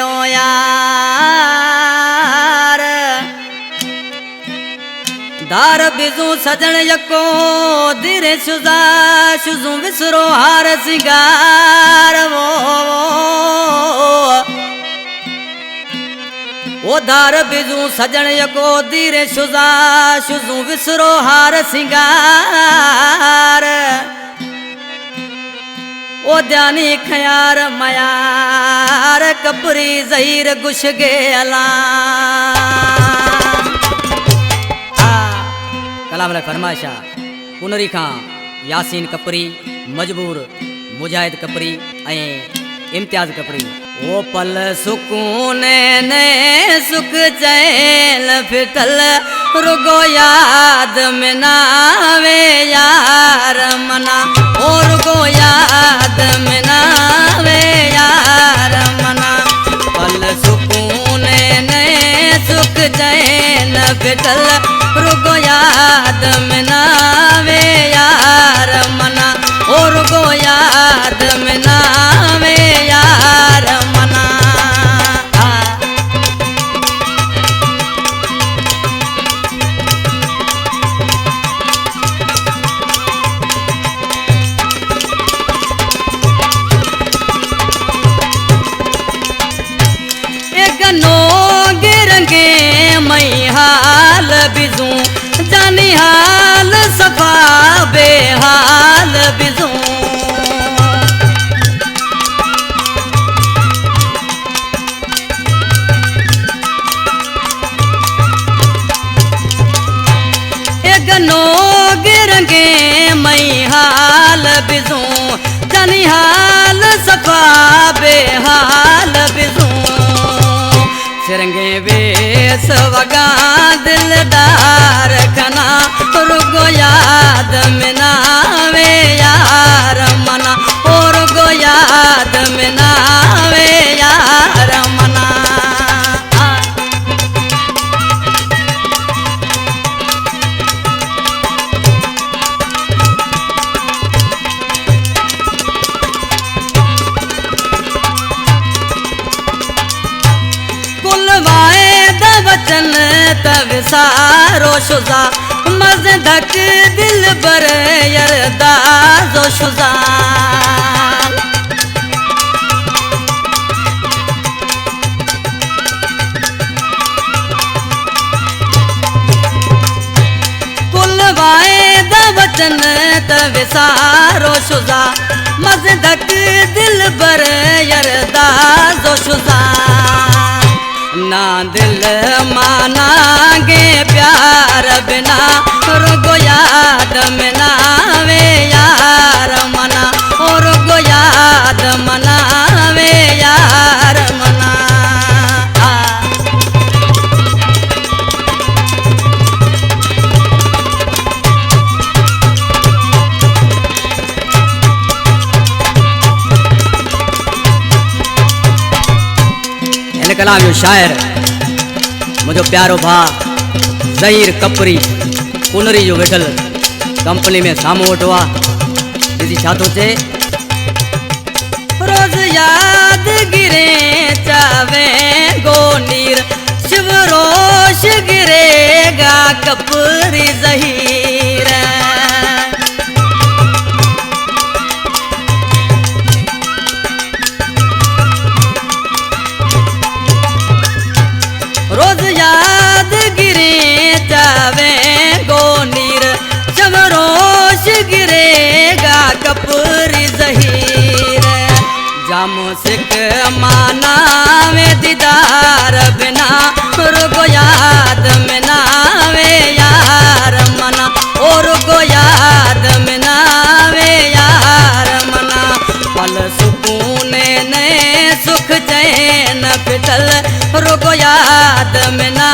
ओ यार दार बिजू सजन यको धीरे शुजा शुजू विसरो हार सिंगार वो दार बिजू सजन यको धीरे शुजा शुजू विसरो हार सिंगार ओ ध्यानी खयार मयार कपरी जहीर गुश गे अला कलाम फरमाइशा कुनरी खां यासीन कपरी मजबूर मुजाहिद कपरी इम्तियाज कपरी ओ पल सुकून ने सुख चैन फिटल रुगो याद में नावे यार मना ओ रुगो याद में नावे यार मना पल सुकून ने सुख चैन फिटल रुगो याद में नावे यार मना ओ रुगो याद में नावे यार मना एक नो गिरंगे मई हाल बिजू जानी हाल सफा बेहाल बिजू एक नो गिरंगे मई हाल बिजू जानी हाल सफा बेहाल बिजू सिरंगे बेस वगा दिलदार खना रुगो याद में नावे यार मना ओ रुगो याद में नावे यार मना वचन तब सारो शुजा मज धक दिल बर यरदा जो शुजा कुल वायद वचन तब सारो शुजा मज धक दिल बर यरदा जो शुजा ना दिल मानागे प्यार बिना रुगो याद में नावे यार मना ओ रुगो याद मनावे यार मना इन कलाम जो शायर मुझो प्यारो भा ज़हीर कपरी कुनरी जो वेठल कंपनी में सामू वठवा दीदी छा तो चे रोज याद गिरे चावे गो नीर शिव रोश गिरेगा कपरी ज़हीर रोज याद गिरे जावे गो नीर शवरोश गिरेगा कपरी ज़हीर जामो सिक माना में दीदार बिना रुगो याद में नावे यार मना ओ रुगो याद में नावे यार मना पल सुकून ने सुख चैन फिटल रुगो याद में ना